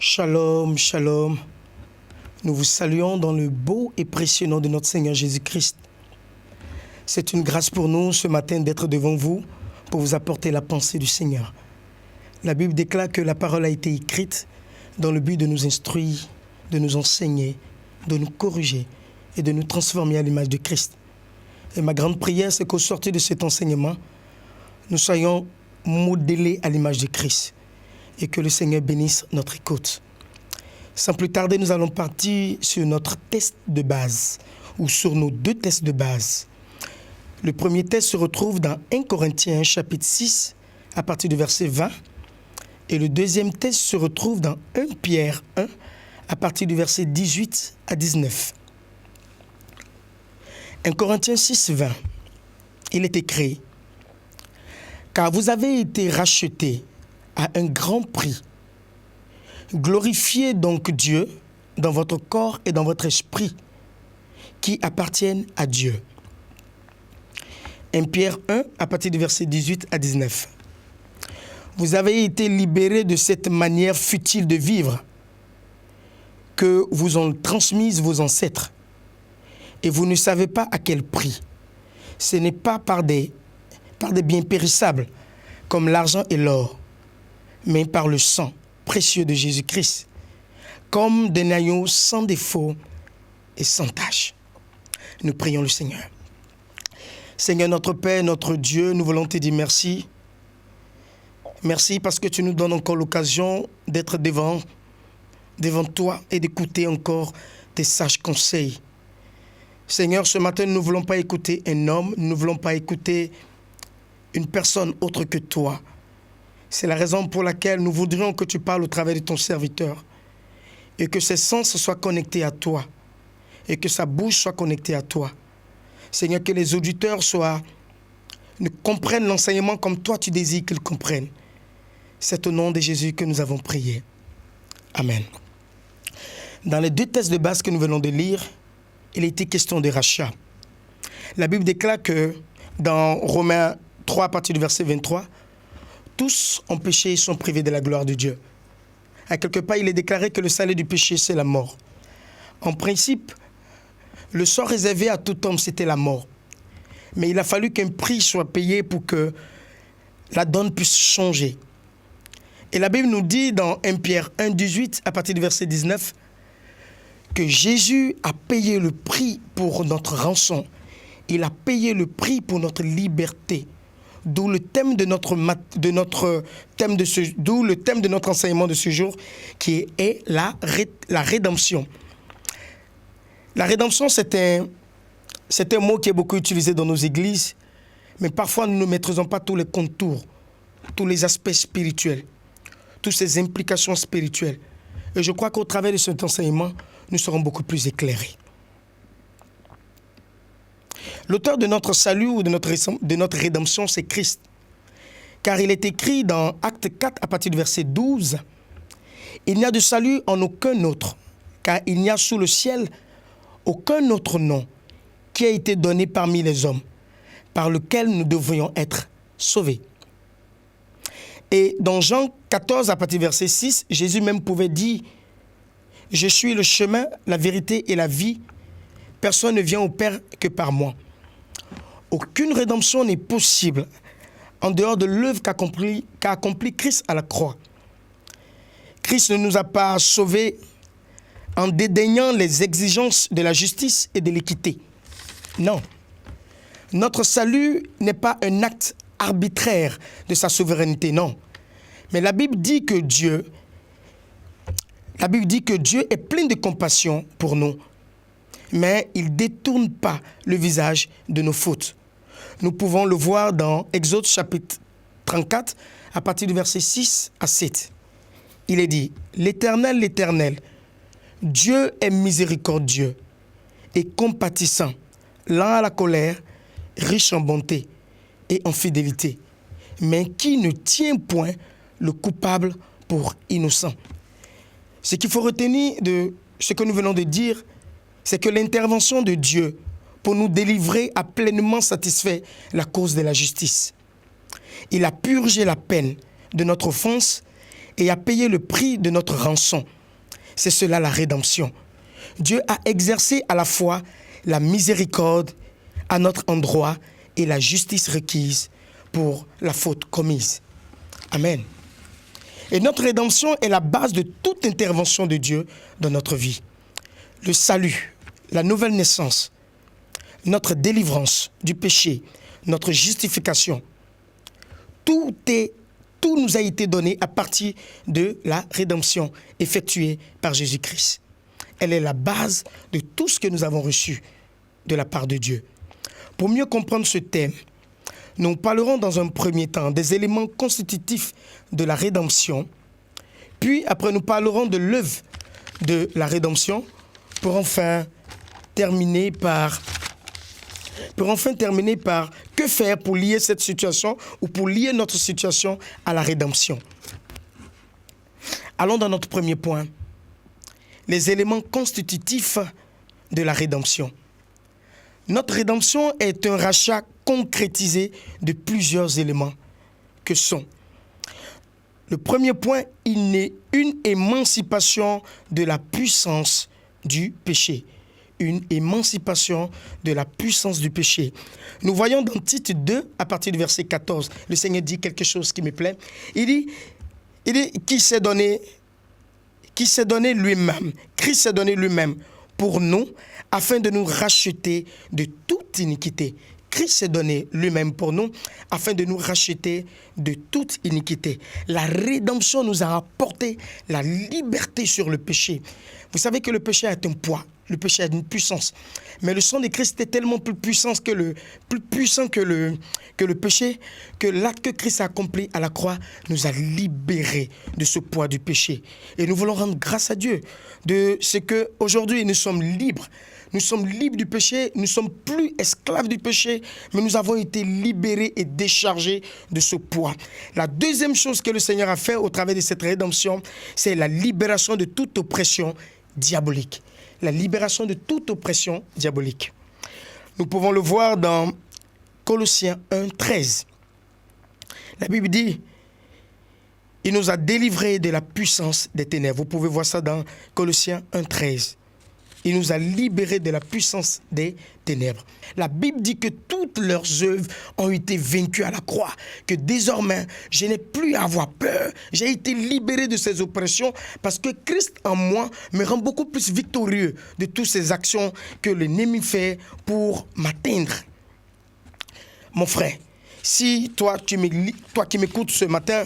Shalom, shalom. Nous vous saluons dans le beau et précieux nom de notre Seigneur Jésus-Christ. C'est une grâce pour nous ce matin d'être devant vous pour vous apporter la pensée du Seigneur. La Bible déclare que la parole a été écrite dans le but de nous instruire, de nous enseigner, de nous corriger et de nous transformer à l'image de Christ. Et ma grande prière, c'est qu'au sortir de cet enseignement, nous soyons modélés à l'image de Christ et que le Seigneur bénisse notre écoute. Sans plus tarder, nous allons partir sur notre test de base ou sur nos deux tests de base. Le premier test se retrouve dans 1 Corinthiens chapitre 6 à partir du verset 20 et le deuxième test se retrouve dans 1 Pierre 1 à partir du verset 18 à 19. 1 Corinthiens 6, 20, il est écrit « Car vous avez été rachetés à un grand prix. Glorifiez donc Dieu dans votre corps et dans votre esprit qui appartiennent à Dieu. » 1 Pierre 1 à partir du verset 18 à 19. Vous avez été libérés de cette manière futile de vivre que vous ont transmise vos ancêtres. Et vous ne savez pas à quel prix. Ce n'est pas par des biens périssables comme l'argent et l'or, mais par le sang précieux de Jésus-Christ, comme d'un agneau sans défaut et sans tache. Nous prions le Seigneur. Seigneur notre Père, notre Dieu, nous voulons te dire merci. Merci parce que tu nous donnes encore l'occasion d'être devant toi et d'écouter encore tes sages conseils. Seigneur, ce matin, nous ne voulons pas écouter un homme, nous ne voulons pas écouter une personne autre que toi. C'est la raison pour laquelle nous voudrions que tu parles au travers de ton serviteur et que ses sens soient connectés à toi et que sa bouche soit connectée à toi. Seigneur, que les auditeurs comprennent l'enseignement comme toi tu désires qu'ils comprennent. C'est au nom de Jésus que nous avons prié. Amen. Dans les deux textes de base que nous venons de lire, il était question de rachat. La Bible déclare que dans Romains 3, à partir du verset 23, tous ont péché et sont privés de la gloire de Dieu. À quelque part, il est déclaré que le salaire du péché, c'est la mort. En principe, le sort réservé à tout homme, c'était la mort. Mais il a fallu qu'un prix soit payé pour que la donne puisse changer. Et la Bible nous dit dans 1 Pierre 1, 18, à partir du verset 19, que Jésus a payé le prix pour notre rançon. Il a payé le prix pour notre liberté. D'où le thème de notre enseignement de ce jour, qui est la rédemption. La rédemption, c'est un mot qui est beaucoup utilisé dans nos églises, mais parfois nous ne maîtrisons pas tous les contours, tous les aspects spirituels, toutes ces implications spirituelles. Et je crois qu'au travers de cet enseignement, nous serons beaucoup plus éclairés. L'auteur de notre salut ou de notre rédemption, c'est Christ. Car il est écrit dans Acte 4, à partir du verset 12, « Il n'y a de salut en aucun autre, car il n'y a sous le ciel aucun autre nom qui a été donné parmi les hommes, par lequel nous devrions être sauvés. » Et dans Jean 14, à partir du verset 6, Jésus même pouvait dire « Je suis le chemin, la vérité et la vie. Personne ne vient au Père que par moi. » Aucune rédemption n'est possible en dehors de l'œuvre qu'a accompli Christ à la croix. Christ ne nous a pas sauvés en dédaignant les exigences de la justice et de l'équité. Non. Notre salut n'est pas un acte arbitraire de sa souveraineté, non. Mais la Bible dit que Dieu est plein de compassion pour nous, mais il ne détourne pas le visage de nos fautes. Nous pouvons le voir dans Exode chapitre 34, à partir du verset 6 à 7. Il est dit, « L'Éternel, l'Éternel, Dieu est miséricordieux et compatissant, lent à la colère, riche en bonté et en fidélité, mais qui ne tient point le coupable pour innocent. » Ce qu'il faut retenir de ce que nous venons de dire, c'est que l'intervention de Dieu pour nous délivrer a pleinement satisfait la cause de la justice. Il a purgé la peine de notre offense et a payé le prix de notre rançon. C'est cela la rédemption. Dieu a exercé à la fois la miséricorde à notre endroit et la justice requise pour la faute commise. Amen. Et notre rédemption est la base de toute intervention de Dieu dans notre vie. Le salut, la nouvelle naissance, notre délivrance du péché, notre justification, tout nous a été donné à partir de la rédemption effectuée par Jésus-Christ. Elle est la base de tout ce que nous avons reçu de la part de Dieu. Pour mieux comprendre ce thème, nous parlerons dans un premier temps des éléments constitutifs de la rédemption, puis après nous parlerons de l'œuvre de la rédemption pour enfin terminer par que faire pour lier cette situation ou pour lier notre situation à la rédemption. Allons dans notre premier point, les éléments constitutifs de la rédemption. Notre rédemption est un rachat concrétisé de plusieurs éléments que sont. Le premier point, il est une émancipation de la puissance du péché. Une émancipation de la puissance du péché. Nous voyons dans Tite 2, à partir du verset 14, le Seigneur dit quelque chose qui me plaît. Il dit qu'il s'est donné lui-même, Christ s'est donné lui-même pour nous, afin de nous racheter de toute iniquité. Christ s'est donné lui-même pour nous, afin de nous racheter de toute iniquité. La rédemption nous a apporté la liberté sur le péché. Vous savez que le péché a un poids, le péché a une puissance. Mais le sang de Christ est tellement plus puissant que le péché, que l'acte que Christ a accompli à la croix nous a libérés de ce poids du péché. Et nous voulons rendre grâce à Dieu de ce qu'aujourd'hui nous sommes libres. Nous sommes libres du péché, nous ne sommes plus esclaves du péché, mais nous avons été libérés et déchargés de ce poids. La deuxième chose que le Seigneur a fait au travers de cette rédemption, c'est la libération de toute oppression diabolique. La libération de toute oppression diabolique. Nous pouvons le voir dans Colossiens 1, 13. La Bible dit, il nous a délivrés de la puissance des ténèbres. Vous pouvez voir ça dans Colossiens 1, 13. Il nous a libérés de la puissance des ténèbres. La Bible dit que toutes leurs œuvres ont été vaincues à la croix, que désormais, je n'ai plus à avoir peur. J'ai été libéré de ces oppressions parce que Christ en moi me rend beaucoup plus victorieux de toutes ces actions que l'ennemi fait pour m'atteindre. Mon frère, si toi qui m'écoutes ce matin,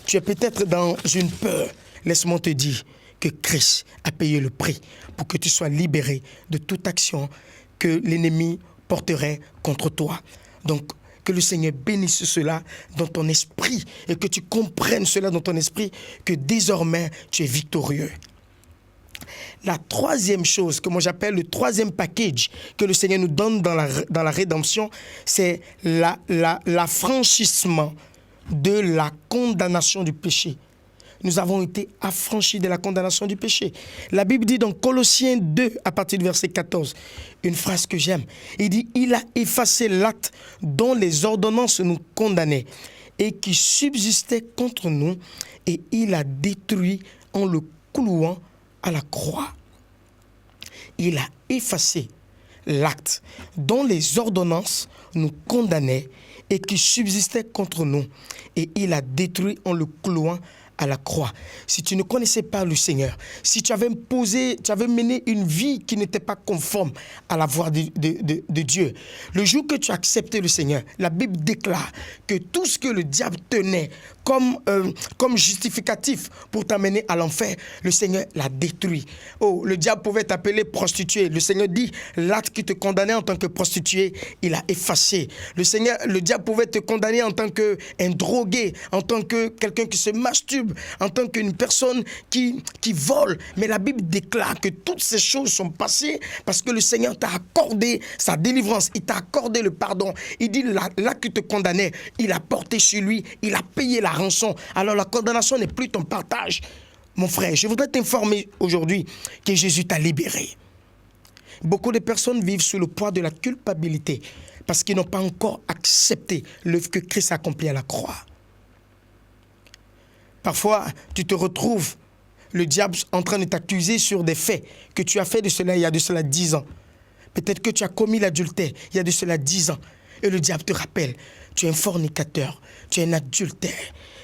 tu es peut-être dans une peur, laisse-moi te dire que Christ a payé le prix pour que tu sois libéré de toute action que l'ennemi porterait contre toi. Donc, que le Seigneur bénisse cela dans ton esprit et que tu comprennes cela dans ton esprit, que désormais tu es victorieux. La troisième chose, que moi j'appelle le troisième package que le Seigneur nous donne dans la rédemption, c'est l'affranchissement de la condamnation du péché. Nous avons été affranchis de la condamnation du péché. La Bible dit dans Colossiens 2, à partir du verset 14, une phrase que j'aime. Il dit, il a effacé l'acte dont les ordonnances nous condamnaient et qui subsistait contre nous, et il a détruit en le clouant à la croix. Il a effacé l'acte dont les ordonnances nous condamnaient et qui subsistait contre nous, et il a détruit en le clouant à la croix. Si tu ne connaissais pas le Seigneur, si tu avais mené une vie qui n'était pas conforme à la voix de Dieu, le jour que tu as accepté le Seigneur, la Bible déclare que tout ce que le diable tenait comme justificatif pour t'amener à l'enfer, le Seigneur l'a détruit. Oh, le diable pouvait t'appeler prostituée. Le Seigneur dit, l'acte qui te condamnait en tant que prostituée, il a effacé. Le diable pouvait te condamner en tant qu'un drogué, en tant que quelqu'un qui se masturbe, en tant qu'une personne qui vole. Mais la Bible déclare que toutes ces choses sont passées parce que le Seigneur t'a accordé sa délivrance. Il t'a accordé le pardon. Il dit, l'acte qui te condamnait, il a porté sur lui, il a payé la rançon. Alors la condamnation n'est plus ton partage. Mon frère, je voudrais t'informer aujourd'hui que Jésus t'a libéré. Beaucoup de personnes vivent sous le poids de la culpabilité parce qu'ils n'ont pas encore accepté l'œuvre que Christ a accomplie à la croix. Parfois, tu te retrouves, le diable en train de t'accuser sur des faits que tu as fait de cela il y a de cela 10 ans. Peut-être que tu as commis l'adultère il y a de cela 10 ans. Et le diable te rappelle, tu es un fornicateur, tu es un adultère.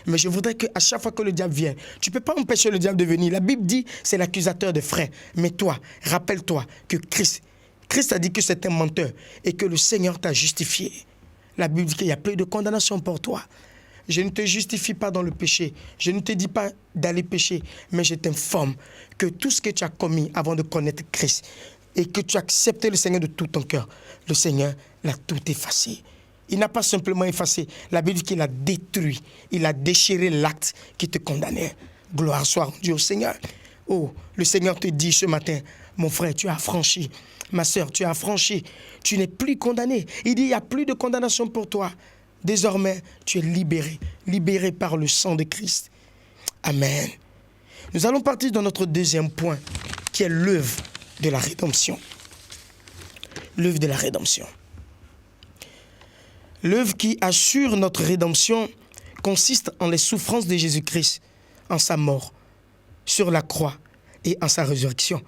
Mais je voudrais qu'à chaque fois que le diable vient, tu ne peux pas empêcher le diable de venir. La Bible dit, c'est l'accusateur de frères. Mais toi, rappelle-toi que Christ a dit que c'est un menteur et que le Seigneur t'a justifié. La Bible dit qu'il n'y a plus de condamnation pour toi. Je ne te justifie pas dans le péché. Je ne te dis pas d'aller pécher, mais je t'informe que tout ce que tu as commis avant de connaître Christ et que tu as accepté le Seigneur de tout ton cœur, le Seigneur l'a tout effacé. Il n'a pas simplement effacé. La Bible dit qu'il a détruit. Il a déchiré l'acte qui te condamnait. Gloire soit rendue au Seigneur. Oh, le Seigneur te dit ce matin, mon frère, tu as affranchi. Ma sœur, tu as affranchi. Tu n'es plus condamné. Il dit, il n'y a plus de condamnation pour toi. Désormais, tu es libéré. Libéré par le sang de Christ. Amen. Nous allons partir dans notre deuxième point, qui est l'œuvre de la rédemption. L'œuvre de la rédemption. L'œuvre qui assure notre rédemption consiste en les souffrances de Jésus-Christ, en sa mort, sur la croix et en sa résurrection.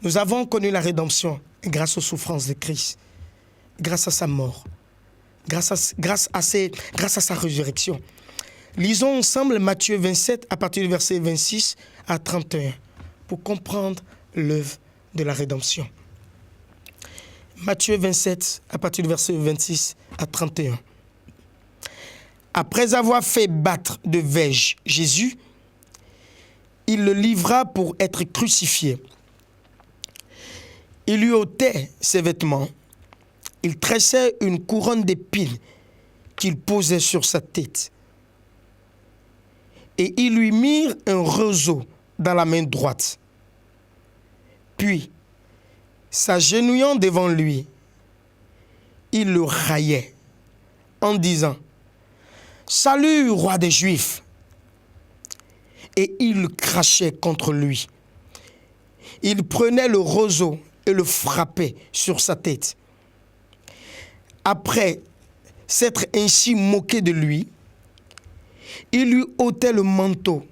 Nous avons connu la rédemption grâce aux souffrances de Christ, grâce à sa mort, grâce à sa résurrection. Lisons ensemble Matthieu 27 à partir du verset 26 à 31 pour comprendre l'œuvre de la rédemption. Matthieu 27, à partir du verset 26 à 31. Après avoir fait battre de verge Jésus, il le livra pour être crucifié. Il lui ôtait ses vêtements. Il tressait une couronne d'épines qu'il posait sur sa tête. Et ils lui mirent un roseau dans la main droite. Puis, s'agenouillant devant lui, il le raillait en disant « Salut, roi des Juifs !» Et il le crachait contre lui. Il prenait le roseau et le frappait sur sa tête. Après s'être ainsi moqué de lui, il lui ôtait le manteau,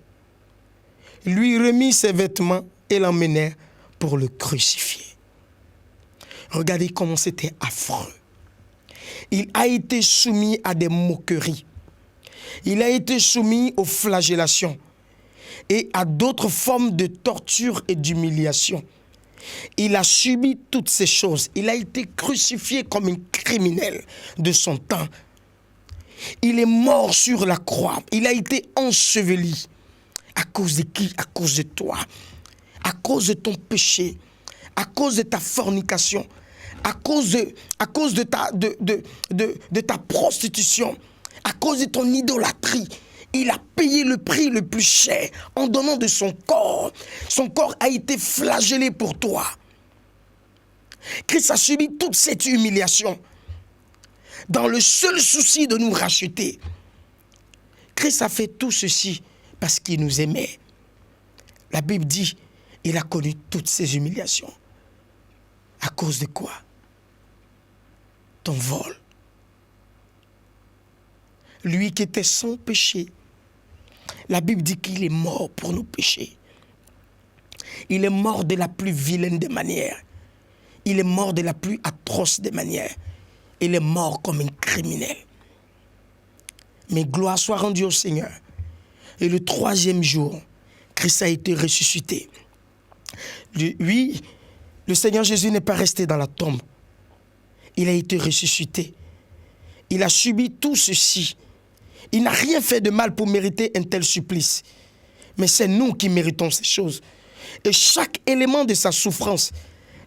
lui remit ses vêtements et l'emmenèrent pour le crucifier. Regardez comment c'était affreux. Il a été soumis à des moqueries. Il a été soumis aux flagellations et à d'autres formes de torture et d'humiliation. Il a subi toutes ces choses. Il a été crucifié comme un criminel de son temps. Il est mort sur la croix. Il a été enseveli. À cause de qui? À cause de toi. À cause de ton péché. À cause de ta fornication. À cause de ta prostitution. À cause de ton idolâtrie. Il a payé le prix le plus cher en donnant de son corps. Son corps a été flagellé pour toi. Christ a subi toute cette humiliation dans le seul souci de nous racheter. Christ a fait tout ceci parce qu'il nous aimait. La Bible dit, il a connu toutes ces humiliations. À cause de quoi? Ton vol. Lui qui était sans péché. La Bible dit qu'il est mort pour nos péchés. Il est mort de la plus vilaine des manières. Il est mort de la plus atroce des manières. Il est mort comme un criminel. Mais gloire soit rendue au Seigneur. Et le troisième jour, Christ a été ressuscité. Oui, le Seigneur Jésus n'est pas resté dans la tombe. Il a été ressuscité. Il a subi tout ceci. Il n'a rien fait de mal pour mériter un tel supplice. Mais c'est nous qui méritons ces choses. Et chaque élément de sa souffrance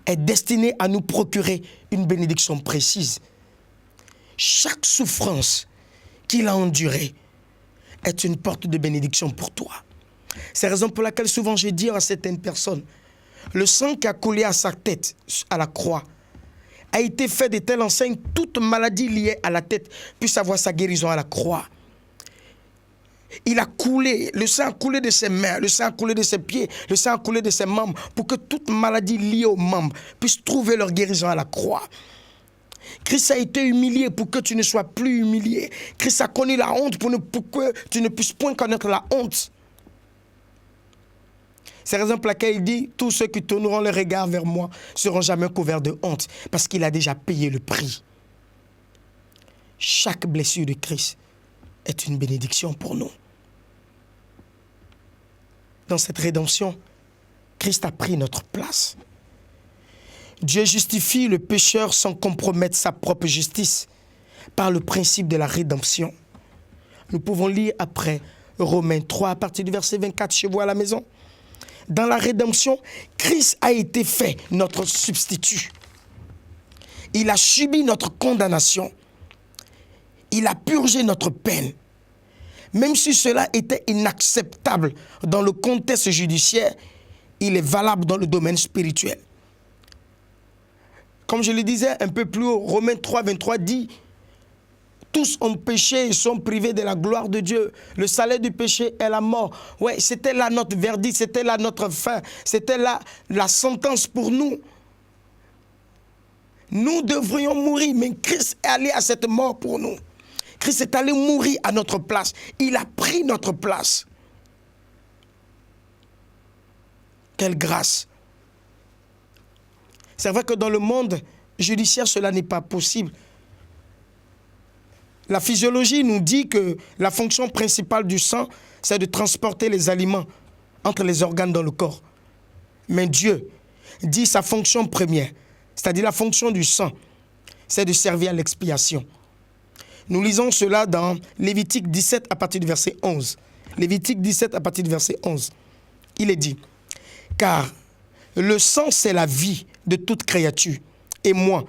est destiné à nous procurer une bénédiction précise. Chaque souffrance qu'il a endurée est une porte de bénédiction pour toi. C'est la raison pour laquelle souvent je dis à certaines personnes, le sang qui a coulé à sa tête, à la croix, a été fait de telle enseigne, toute maladie liée à la tête puisse avoir sa guérison à la croix. Il a coulé, le sang a coulé de ses mains, le sang a coulé de ses pieds, le sang a coulé de ses membres pour que toute maladie liée aux membres puisse trouver leur guérison à la croix. Christ a été humilié pour que tu ne sois plus humilié. Christ a connu la honte pour que tu ne puisses point connaître la honte. C'est la raison pour laquelle il dit, tous ceux qui tourneront le regard vers moi seront jamais couverts de honte, parce qu'il a déjà payé le prix. Chaque blessure de Christ est une bénédiction pour nous. Dans cette rédemption, Christ a pris notre place. Dieu justifie le pécheur sans compromettre sa propre justice par le principe de la rédemption. Nous pouvons lire après Romains 3 à partir du verset 24 chez vous à la maison. Dans la rédemption, Christ a été fait notre substitut. Il a subi notre condamnation. Il a purgé notre peine. Même si cela était inacceptable dans le contexte judiciaire, il est valable dans le domaine spirituel. Comme je le disais un peu plus haut, Romains 3, 23 dit « Tous ont péché et sont privés de la gloire de Dieu. Le salaire du péché est la mort. » Ouais, c'était là notre verdict, c'était là notre fin, c'était là la sentence pour nous. Nous devrions mourir, mais Christ est allé à cette mort pour nous. Christ est allé mourir à notre place. Il a pris notre place. Quelle grâce! C'est vrai que dans le monde judiciaire, cela n'est pas possible. La physiologie nous dit que la fonction principale du sang, c'est de transporter les aliments entre les organes dans le corps. Mais Dieu dit sa fonction première, c'est-à-dire la fonction du sang, c'est de servir à l'expiation. Nous lisons cela dans Lévitique 17 à partir du verset 11. Lévitique 17 à partir du verset 11. Il est dit, « Car le sang, c'est la vie de toute créature. Et moi,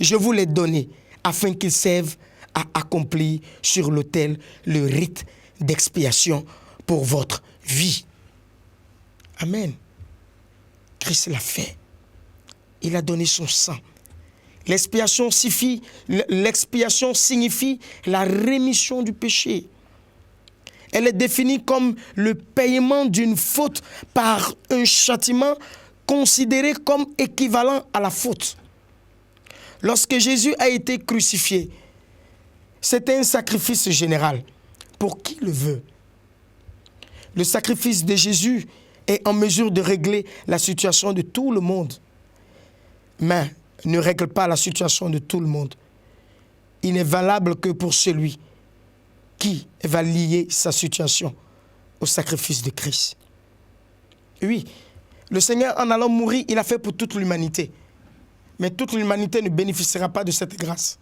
je vous l'ai donné afin qu'il serve à accomplir sur l'autel le rite d'expiation pour votre vie. » Amen. Christ l'a fait. Il a donné son sang. L'expiation signifie la rémission du péché. Elle est définie comme le paiement d'une faute par un châtiment considéré comme équivalent à la faute. Lorsque Jésus a été crucifié, c'était un sacrifice général pour qui le veut. Le sacrifice de Jésus est en mesure de régler la situation de tout le monde, mais ne règle pas la situation de tout le monde. Il n'est valable que pour celui qui va lier sa situation au sacrifice de Christ. Oui, le Seigneur, en allant mourir, il a fait pour toute l'humanité. Mais toute l'humanité ne bénéficiera pas de cette grâce.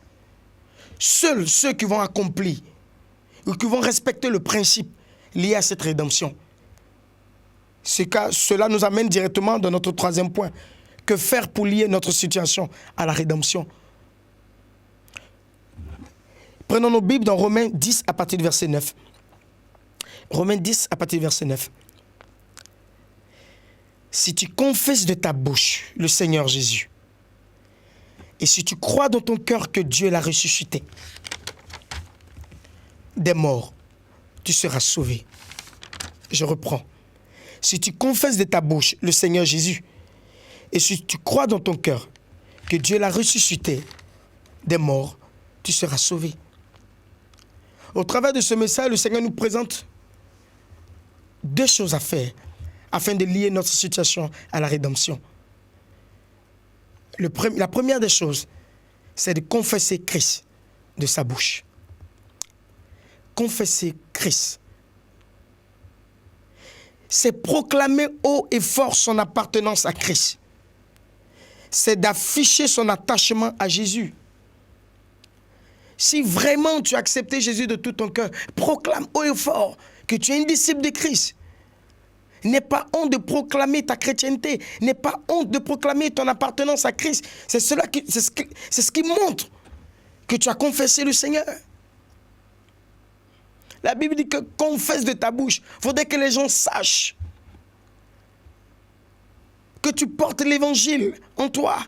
Seuls ceux qui vont accomplir ou qui vont respecter le principe lié à cette rédemption. Cela nous amène directement dans notre troisième point. Que faire pour lier notre situation à la rédemption? Prenons nos Bibles dans Romains 10 à partir du verset 9. Romains 10 à partir du verset 9. Si tu confesses de ta bouche le Seigneur Jésus, et si tu crois dans ton cœur que Dieu l'a ressuscité des morts, tu seras sauvé. Je reprends. Si tu confesses de ta bouche le Seigneur Jésus, et si tu crois dans ton cœur que Dieu l'a ressuscité des morts, tu seras sauvé. Au travers de ce message, le Seigneur nous présente deux choses à faire afin de lier notre situation à la rédemption. La première des choses, c'est de confesser Christ de sa bouche. Confesser Christ. C'est proclamer haut et fort son appartenance à Christ. C'est d'afficher son attachement à Jésus. Si vraiment tu as accepté Jésus de tout ton cœur, proclame haut et fort que tu es un disciple de Christ. N'aie pas honte de proclamer ta chrétienté. N'aie pas honte de proclamer ton appartenance à Christ. C'est ce qui montre que tu as confessé le Seigneur. La Bible dit que confesse de ta bouche. Il faudrait que les gens sachent que tu portes l'évangile en toi.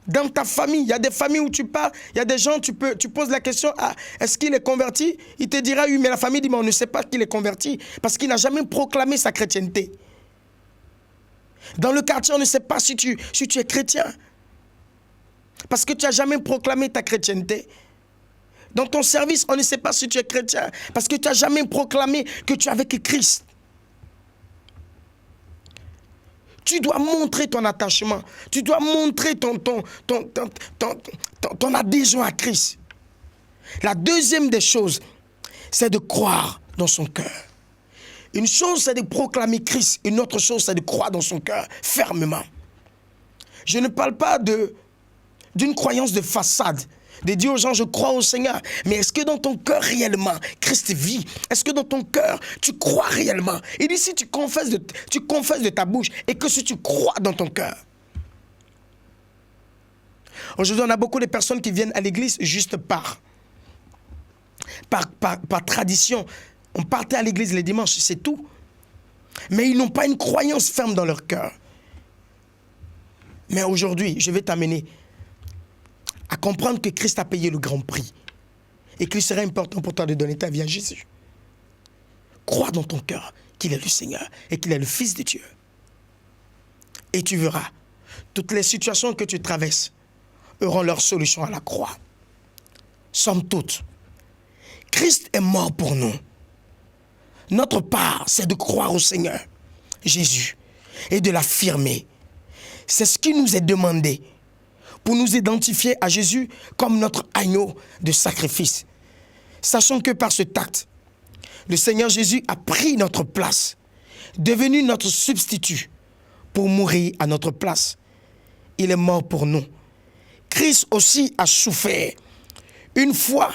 Dans ta famille, il y a des familles où tu parles, il y a des gens, tu poses la question, est-ce qu'il est converti? Il te dira oui, mais la famille dit, mais on ne sait pas qu'il est converti parce qu'il n'a jamais proclamé sa chrétienté. Dans le quartier, on ne sait pas si tu es chrétien. Parce que tu n'as jamais proclamé ta chrétienté. Dans ton service, on ne sait pas si tu es chrétien. Parce que tu n'as jamais proclamé que tu es avec Christ. Tu dois montrer ton attachement. Tu dois montrer ton adhésion à Christ. La deuxième des choses, c'est de croire dans son cœur. Une chose, c'est de proclamer Christ. Une autre chose, c'est de croire dans son cœur fermement. Je ne parle pas d'une croyance de façade, de dire aux gens, je crois au Seigneur. Mais est-ce que dans ton cœur réellement, Christ vit? Est-ce que dans ton cœur, tu crois réellement? Il dit, si tu confesses de ta bouche et que si tu crois dans ton cœur. Aujourd'hui, on a beaucoup de personnes qui viennent à l'église juste par tradition. On partait à l'église les dimanches, c'est tout. Mais ils n'ont pas une croyance ferme dans leur cœur. Mais aujourd'hui, je vais t'amener à comprendre que Christ a payé le grand prix. Et qu'il serait important pour toi de donner ta vie à Jésus. Crois dans ton cœur qu'il est le Seigneur et qu'il est le Fils de Dieu. Et tu verras, toutes les situations que tu traverses auront leur solution à la croix. Somme toute, Christ est mort pour nous. Notre part, c'est de croire au Seigneur, Jésus, et de l'affirmer. C'est ce qui nous est demandé pour nous identifier à Jésus comme notre agneau de sacrifice. Sachant que par ce acte, le Seigneur Jésus a pris notre place, devenu notre substitut pour mourir à notre place. Il est mort pour nous. Christ aussi a souffert une fois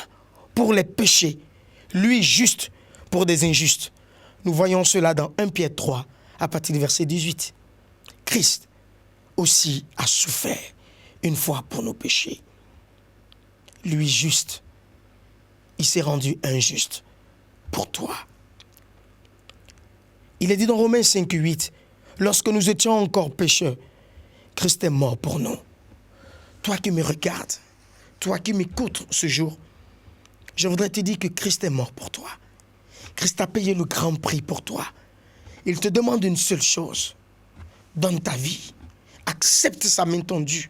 pour les péchés, lui juste pour des injustes. Nous voyons cela dans 1 Pierre 3, à partir du verset 18. Christ aussi a souffert une fois pour nos péchés. Lui juste, il s'est rendu injuste pour toi. Il est dit dans Romains 5, 8, lorsque nous étions encore pécheurs, Christ est mort pour nous. Toi qui me regardes, toi qui m'écoutes ce jour, je voudrais te dire que Christ est mort pour toi. Christ a payé le grand prix pour toi. Il te demande une seule chose. Donne ta vie. Accepte sa main tendue.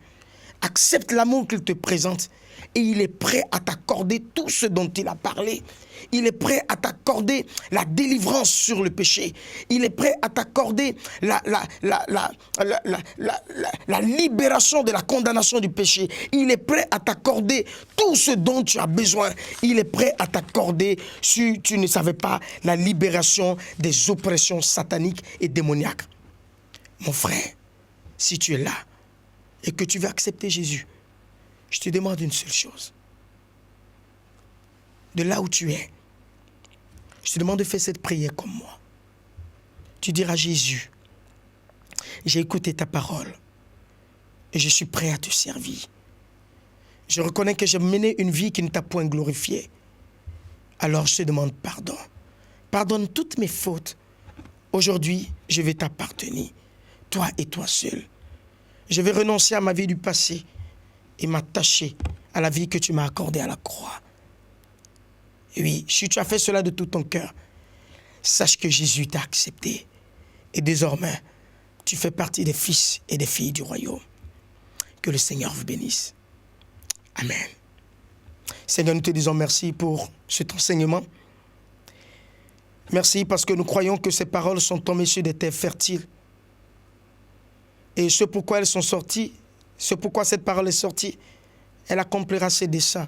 Accepte l'amour qu'il te présente. Et il est prêt à t'accorder tout ce dont il a parlé. Il est prêt à t'accorder la délivrance sur le péché. Il est prêt à t'accorder la libération de la condamnation du péché. Il est prêt à t'accorder tout ce dont tu as besoin. Il est prêt à t'accorder, si tu ne savais pas, la libération des oppressions sataniques et démoniaques. Mon frère, si tu es là et que tu veux accepter Jésus, je te demande une seule chose. De là où tu es, je te demande de faire cette prière comme moi. Tu diras, Jésus, j'ai écouté ta parole et je suis prêt à te servir. Je reconnais que j'ai mené une vie qui ne t'a point glorifié. Alors je te demande pardon. Pardonne toutes mes fautes. Aujourd'hui, je vais t'appartenir, toi et toi seul. Je vais renoncer à ma vie du passé et m'attacher à la vie que tu m'as accordée à la croix. Oui, si tu as fait cela de tout ton cœur, sache que Jésus t'a accepté. Et désormais, tu fais partie des fils et des filles du royaume. Que le Seigneur vous bénisse. Amen. Seigneur, nous te disons merci pour cet enseignement. Merci parce que nous croyons que ces paroles sont tombées sur des terres fertiles. Et ce pourquoi elles sont sorties, ce pourquoi cette parole est sortie, elle accomplira ses desseins.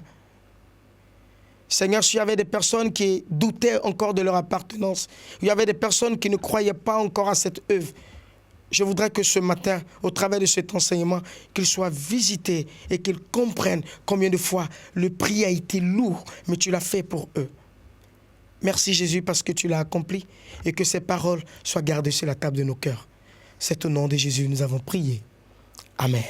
Seigneur, s'il y avait des personnes qui doutaient encore de leur appartenance, il y avait des personnes qui ne croyaient pas encore à cette œuvre, je voudrais que ce matin, au travers de cet enseignement, qu'ils soient visités et qu'ils comprennent combien de fois le prix a été lourd, mais tu l'as fait pour eux. Merci Jésus parce que tu l'as accompli et que ces paroles soient gardées sur la table de nos cœurs. C'est au nom de Jésus que nous avons prié. Amen.